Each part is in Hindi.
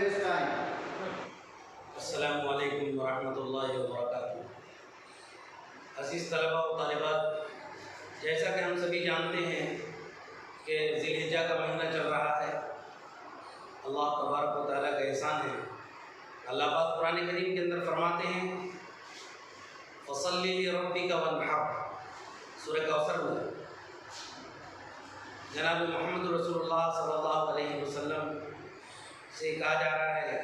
his time. अस्सलामु अलैकुम वरहमतुल्लाहि वबरकातुहू। अज़ीज़ तलबा व तालिबात, जैसा कि हम सभी जानते हैं कि ज़िलहिज्जा का महीना चल रहा है। अल्लाह तबारक व तआला का एहसान है। अल्लाह पाक कुरान करीम के अंदर फरमाते हैं, फ़सल्लि लिरब्बिका वन्हर, सूरह कौसर में जनाब मोहम्मद रसूलुल्लाह सल्लल्लाहु अलैहि वसल्लम से कहा जा रहा है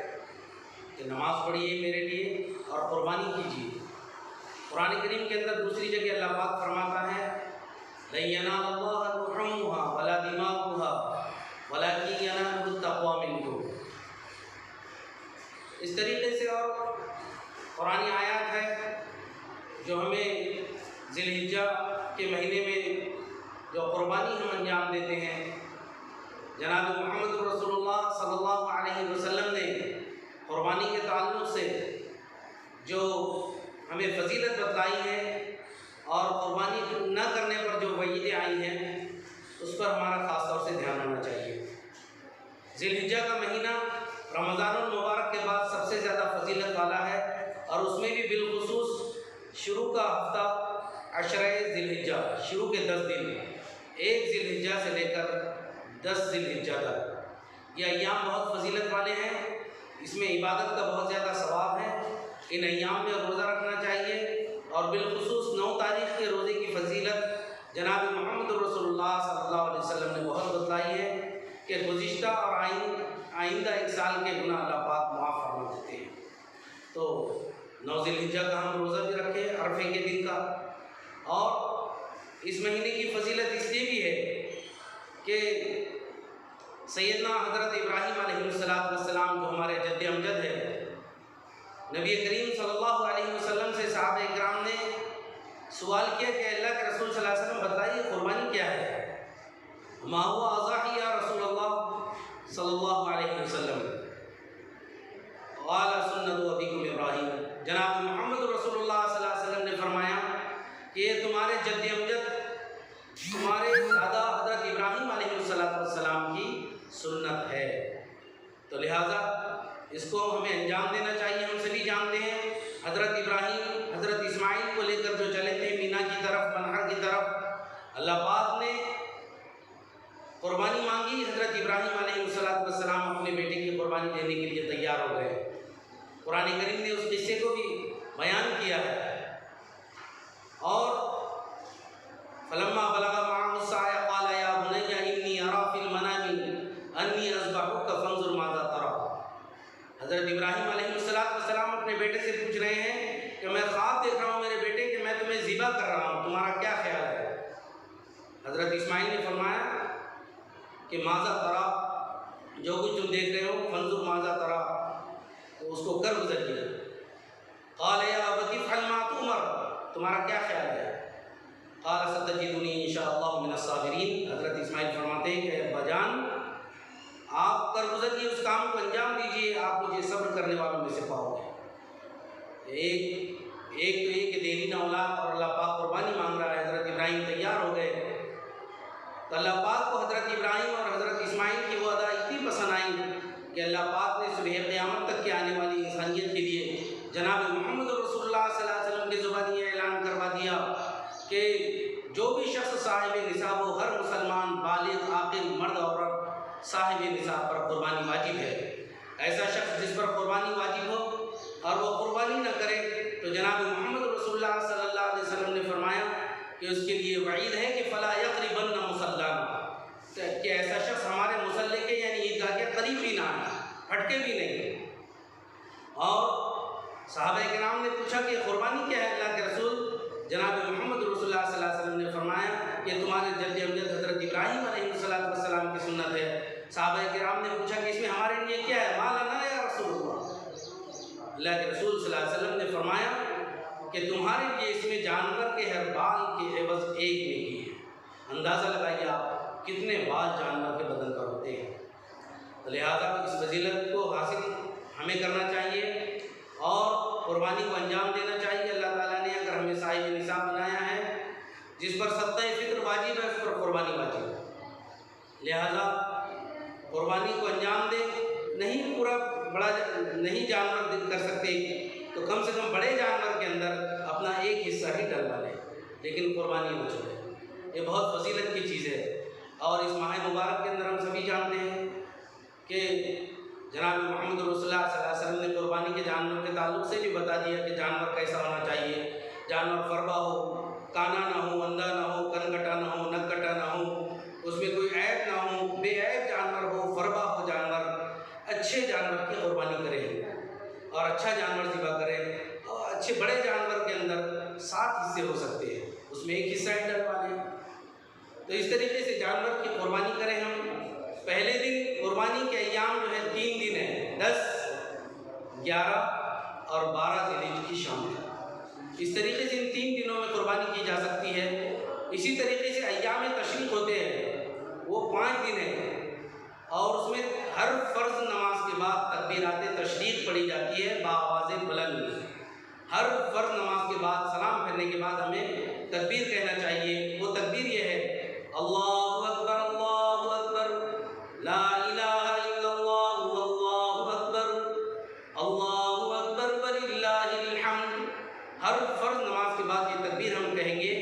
कि नमाज़ पढ़िए मेरे लिए और कुर्बानी कीजिए। कुरान करीम के अंदर दूसरी जगह अल्लाह पाक फरमाता है, लन यनालल्लाह लुहुमुहा वला दिमागुहा वलाकिन यनालुहु तक़वा मिनकुम। इस तरीके से और कुरानी आयत है जो हमें ज़िलहिज्जा के महीने में जो कुर्बानी हम अंजाम देते हैं, जनाब मोहम्मद रसूलुल्लाह सल्लल्लाहु अलैहि वसल्लम ने कुर्बानी के ताल्लुक़ से जो हमें फजीलत बतलाई है और कुर्बानी न करने पर जो वईदें आई हैं उस पर हमारा ख़ास तौर से ध्यान होना चाहिए। ज़िलहिज्जा का महीना रमज़ानुल मुबारक के बाद सबसे ज़्यादा फजीलत वाला है और उसमें भी बिलखुसूस शुरू का हफ्ता अशरे ज़िलहिज्जा, शुरू के 10 दिन, 1 ज़िलहिज्जा से लेकर 10 ज़िलहिज्जा तक, ये अय्याम बहुत फजीलत वाले हैं। इसमें इबादत का बहुत ज़्यादा सवाब है। इन अय्याम में रोज़ा रखना चाहिए और बिलखुसूस 9 तारीख़ के रोज़े की फजीलत जनाब मोहम्मद रसूलुल्लाह सल्लल्लाहु अलैहि वसल्लम ने बहुत बतलाई है कि गुज़िश्ता और आइंदा 1 साल के गुनाह अल्लाह पाक माफ़ फरमा देते हैं। तो 9 ज़िलहिज्जा का हम रोज़ा भी रखें, अरफे के दिन का। और इस महीने की फजीलत इसलिए भी है कि सैयदना हज़रत इब्राहीम अलैहिस्सलाम जो हमारे जद्द अमजद है, नबी करीम सल्लल्लाहु अलैहि वसल्लम से सहाबा इकराम ने सवाल किया कि अल्लाह के रसूल सल्लल्लाहु अलैहि वसल्लम बताइए कुर्बानी क्या है? मा हुवा अज़ाही या रसूलल्लाह सल्लल्लाहु अलैहि वसल्लम, क़ाला सुन्नतु अबीकुम इब्राहीम। जनाब मोहम्मद रसूलुल्लाह सल्लल्लाहु अलैहि वसल्लम ने फरमाया कि ये तुम्हारे जद्द अमजद, तुम्हारे दादा हज़रत इब्राहीम अलैहिस्सलाम की सुन्नत है। तो लिहाजा इसको हमें अंजाम देना चाहिए। हम सभी जानते हैं हज़रत इब्राहीम हज़रत इस्माइल को लेकर जो चले थे मीना की तरफ, मनहर की तरफ, अल्लाह पाक ने कुर्बानी मांगी। हज़रत इब्राहीम अलैहिस्सलाम अपने बेटे की कुर्बानी देने के लिए तैयार हो गए। कुरान करीम ने उस किस्से को भी बयान किया है। और फलम्मा बलगा माअहु साय क़ाल या बुनय्या इन्नी अरा फिल मनामी अन्नी अज़बहुका फंज़ुर माज़ा तरा। हज़रत इब्राहीम अलैहिस्सलाम अपने बेटे से पूछ रहे हैं कि मैं ख्वाब देख रहा हूँ मेरे बेटे कि मैं तुम्हें ज़िबा कर रहा हूँ, तुम्हारा क्या ख्याल है? हज़रत इस्माइल ने फरमाया कि माज़ा तरा, जो कुछ तुम देख रहे हो, फंज़ुर माज़ा तरा, तो उसको कर गुज़रिए। क़ाल या अबती फ़अल मा तुअमर, तुम्हारा क्या ख्याल है? क़ाल सतजिदुनी इंशाअल्लाहु मिनस्साबिरीन। हज़रत इस्माइल फरमाते हैं कि अब्बाजान, आप कर गुज़रिए, उस काम को अंजाम दीजिए, आप मुझे सब्र करने वालों में से पाओगे। एक तो ये कि देरी ना औलाद और अल्लाह पाक कुर्बानी मांग रहा है। हज़रत इब्राहीम तैयार हो गए तो अल्लाह पाक को हज़रत इब्राहीम और हज़रत इस्माइल की वो अदा इतनी पसंद आई कि अल्लाह पाक ने सुबह क़यामत तक के आने वाली इंसानियत के लिए जनाब मोहम्मद रसूलुल्लाह सल्लल्लाहु अलैहि वसल्लम की ज़ुबानी ऐलान करवा दिया कि जो भी शख्स साहिब निसाब हो, हर मुसलमान बालिग आक़िल मर्द औरत साहिब निसाब पर कुर्बानी वाजिब है। ऐसा शख्स जिस पर कुर्बानी वाजिब हो और वो कुर्बानी न करे तो जनाब मोहम्मद रसूलुल्लाह सल्लल्लाहु अलैहि वसल्लम ने फरमाया कि उसके लिए वईद है कि फ़ला यक़रिबन्न मुसल्लाना, कि ऐसा शख्स हमारे मुसल्ले के यानी ईदगाह के करीब भी ना आए, फटके भी नहीं। और सहाबा किराम ने पूछा कि कुर्बानी क्या है अल्लाह के रसूल? जनाब मोहम्मद रसूलुल्लाह सल्लल्लाहु अलैहि वसल्लम ने फरमाया कि तुम्हारे जद्द अमजद हज़रत इब्राहीम अलैहिस्सलाम की सुन्नत है। सहाबा किराम ने पूछा कि इसमें हमारे लिए क्या है? मा लना या रसूलल्लाह। अल्लाह के रसूल सल्लल्लाहु अलैहि वसल्लम ने फरमाया कि तुम्हारे लिए इसमें जानवर के हर बाल के एवज़ एक नेकी है। अंदाज़ा लगाइए आप कितने बाल जानवर के बदन पर होते हैं। तो लिहाजा इस फजीलत को हासिल हमें करना चाहिए और कुर्बानी को अंजाम देना चाहिए। अल्लाह ताला ने अगर हमें साहिब निसाब बनाया है, जिस पर सदक़ा फ़ित्र वाजिब है, उस पर कुर्बानी वाजिब है। लिहाजा कुर्बानी को अंजाम दें, नहीं पूरा बड़ा नहीं जानवर कर सकते तो कम से कम बड़े जानवर के अंदर अपना एक हिस्सा ही डलवा लें, लेकिन कुर्बानी न छोड़े। ये बहुत फजीलत की चीज़ है। और इस माह मुबारक के अंदर हम सभी जानते हैं कि जनाब मोहम्मद रसूलुल्लाह सल्लल्लाहु अलैहि वसल्लम ने कुर्बानी के जानवर के ताल्लुक़ से भी बता दिया कि जानवर कैसा होना चाहिए। जानवर फरबा हो, काना ना हो, अंधा ना हो, कनकटा ना हो, नककटा ना हो, उसमें कोई ऐब ना हो, बेऐब जानवर हो, फरबा हो जानवर, अच्छे जानवर की कुर्बानी करें और अच्छा जानवर ज़िबा करें। और अच्छे बड़े जानवर के अंदर 7 हिस्से हो सकते हैं, उसमें एक हिस्सा ही डलवा लें। तो इस तरीके से जानवर की कुर्बानी करें हम। पहले दिन कुर्बानी के अय्याम जो है 3 दिन है, 10, 11 और 12 ज़िलहिज्जा की शाम तक। इस तरीके से इन 3 दिनों में कुर्बानी की जा सकती है। इसी तरीके से अय्याम तशरीक़ होते हैं, वो 5 दिन है और उसमें हर फ़र्ज़ नमाज के बाद तकबीरात तशरीक़ पढ़ी जाती है बाआवाज़ बुलंद। हर फ़र्ज़ नमाज के बाद सलाम फिरने के बाद हमें तकबीर कहना चाहिए। वो तकबीर ये है, अल्लाहु अकबर, अल्लाहु अकबर, ला इलाहा इल्लल्लाह, अल्लाहु अकबर, अल्लाहु अकबर वलिल्लाहिल हम्द। हर फ़र्ज़ नमाज के बाद ये तकबीर हम कहेंगे।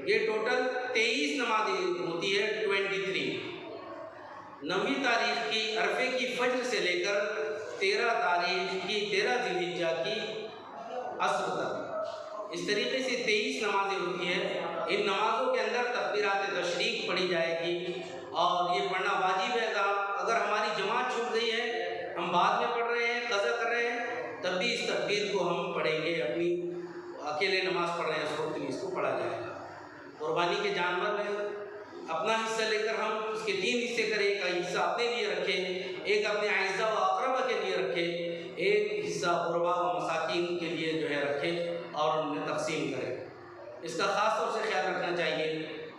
ये टोटल 23 नमाज़ें होती है, 23। 9वीं तारीख़ की अरफे की फ़ज्र से लेकर 13 तारीख़ की 13 ज़िलहिज्जा की असर तक, इस तरीके से 23 नमाज़ें होती है। इन नमाज़ों के अंदर तकबीरात तशरीक़ पढ़ी जाएगी और ये पढ़ना वाजिब है। अगर हमारी जमात छूट गई है, हम बाद में पढ़ रहे हैं, क़ज़ा कर रहे हैं, तब भी इस तकबीर को हम पढ़ेंगे। अपनी अकेले नमाज़ पढ़ रहे हैं उस वक्त भी इसको पढ़ा जाएगा। कुर्बानी के जानवर में अपना हिस्सा लेकर हम उसके 3 हिस्से करें। एक हिस्सा अपने लिए रखें, एक अपने आइज़ा व अक़रबा के लिए रखें, एक हिस्सा ग़ुरबा व मसाकीन के लिए जो है रखें और उन्हें तक़सीम करें। इसका ख़ास तौर से ख्याल रखना चाहिए।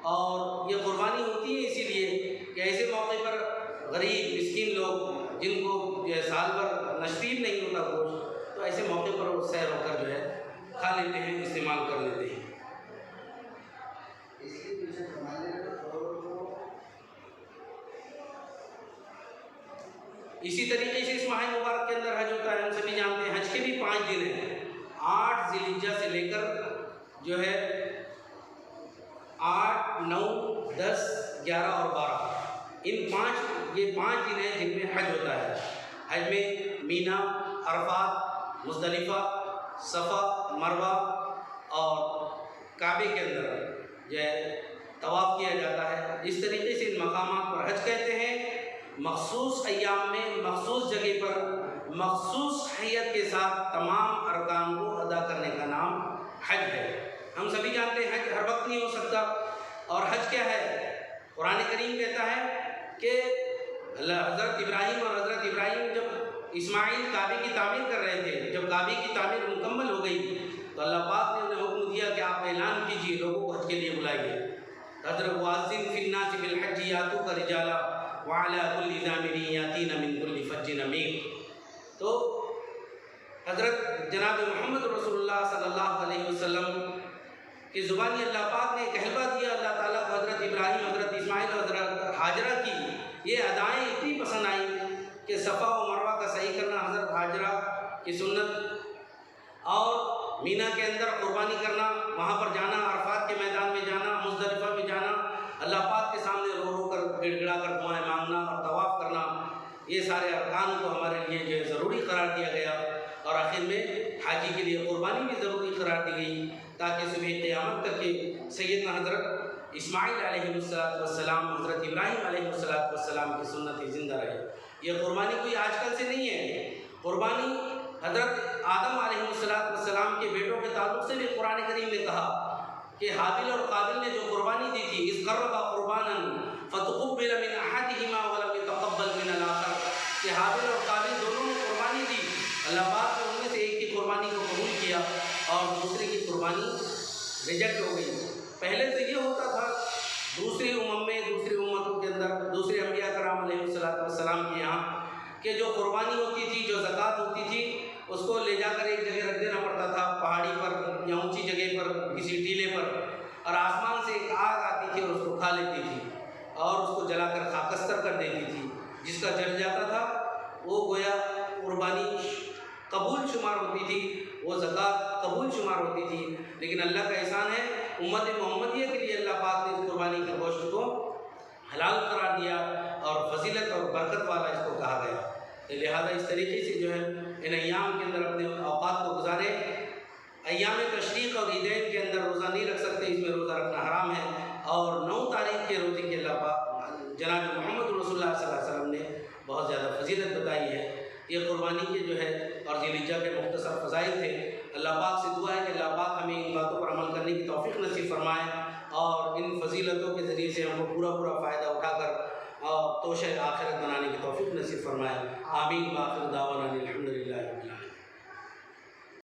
और ये कुर्बानी होती है इसीलिए कि ऐसे मौके पर गरीब मिस्कीन लोग जिनको साल भर नसीब नहीं होता गोश्त, तो ऐसे मौके पर वो सैर होकर जो है खा लेते हैं, इस्तेमाल कर लेते हैं। इसी तरीके से इस माह मुबारक के अंदर हज होता है, हम सभी जानते हैं। हज के भी 5 दिन हैं, 8 ज़िलहिज्जा से लेकर जो है 8, 9, 10, 11 और 12, ये 5 दिन हैं जिनमें हज होता है। हज में मीना, अरफात, मुज़दलिफ़ा, सफ़ा, मरवा और काबे के अंदर जो है तवाफ़ किया जाता है। इस तरीके से इन मकामात पर हज कहते हैं। मखसूस अय्याम में मखसूस जगह पर मखसूस हैयत के साथ तमाम अरकान को अदा करने का नाम हज है। हम सभी जानते हैं हज हर वक्त नहीं हो सकता। और हज क्या है? कुरान करीम कहता है कि हज़रत इब्राहीम जब इस्माइल काबे की तामीर कर रहे थे, जब काबे की तामीर मुकम्मल हो गई तो अल्लाह पाक ने उन्हें हुक्म दिया कि आप ऐलान कीजिए, लोगों को हज के लिए बुलाइए। हज़रत वाज़िन फिन्नास बिल हज यातूका रिजाला व अला कुल्ली ज़ामिरिन यातीना मिन कुल्ली फज्जिन अमीक। तो हज़रत जनाब मोहम्मद रसूलुल्लाह सल्लल्लाहु अलैहि वसल्लम की ज़ुबानी अल्लाह पाक ने कहलवा दिया अल्लाह ताला को। हज़रत इब्राहीम, हज़रत इस्माइल, हज़रत हाजरा की ये अदाएँ इतनी पसंद आई कि सफ़ा व मरवा का सही करना हज़रत हाजरा की सुन्नत और मीना के अंदर कुर्बानी करना, वहाँ पर जाना, अरफात के मैदान में जाना, मुज़दलिफ़ा में जाना, अल्लाह पाक के सामने रो रो कर गिड़गिड़ा कर दुआएं मांगना और तवाफ़ करना, ये सारे अरकान को हमारे लिए जो है ज़रूरी करार दिया गया। और आखिर में हाजी के लिए कुर्बानी भी ज़रूरी करार दी गई ताकि सुबह क़यामत तक के सैयदना हज़रत इस्माइल अलैहिस्सलाम, हज़रत इब्राहीम अलैहिस्सलाम की सुन्नत ज़िंदा रहे। यह कुर्बानी कोई आजकल से नहीं है। कुर्बानी हज़रत आदम अलैहिस्सलाम के बेटों के ताल्लुक़ से भी कुरान करीम ने कहा कि हाबिल और काबिल ने जो कुर्बानी दी थी, इज़ क़र्रबा क़ुरबानन फ़तुक़ुब्बिल मिन अहदिहिमा व लम यतक़ब्बल मिन अल-आख़र, कि हाबिल और काबिल दोनों ने कुर्बानी दी, अल्लाह पाक ने उनमें से एक की कुर्बानी को कबूल किया और दूसरे की कुर्बानी रिजेक्ट हो गई। पहले तो ये होता था दूसरी उम्मत में, दूसरी उम्मतों के अंदर, दूसरे अंबिया कराम अलैहिस्सलाम के यहाँ कि जो कुर्बानी होती थी, जो ज़कात होती थी, उसको ले जाकर एक जगह रख देना पड़ता था, पहाड़ी पर या ऊंची जगह पर, किसी टीले पर, और आसमान से एक आग आती थी और उसको खा लेती थी और उसको जलाकर खाकस्तर कर देती थी। जिसका जल जाता था वो गोया कुर्बानी कबूल शुमार होती थी, वो ज़कात कबूल शुमार होती थी। लेकिन अल्लाह का एहसान है, उम्मत मोहम्मदिया के लिए अल्लाह पाक ने इस कुर्बानी के गोश्त को हलाल करार दिया और फजीलत और बरकत वाला इसको कहा गया। लिहाजा इस तरीके से जो है इन अय्याम के अंदर अपने औकात को गुजारे। अय्याम तशरीक़ और ईदैन के अंदर रोज़ा नहीं रख सकते, इसमें रोज़ा रखना हराम है। और 9 तारीख़ के रोज़े के अल्लाह पाक जनाब मोहम्मद रसूलुल्लाह सल्लल्लाहु अलैहि वसल्लम ने बहुत ज़्यादा फजीलत बताई है। ये कुर्बानी के जो है और ज़िलहिज्जा के मुख्तसर फ़ज़ाइल थे। अल्लाह पाक से दुआ है कि अल्लाह पाक हमें इन बातों पर अमल करने की तौफ़ीक़ नसीब फरमाए और इन फजीलतों के ज़रिए से हमको पूरा फ़ायदा उठाकर और तोशे आखिरत बनाने की तौफ़ीक़ नसीब फरमाए। आमीन। व आखिर दावाना अनिल हम्दुलिल्लाहि।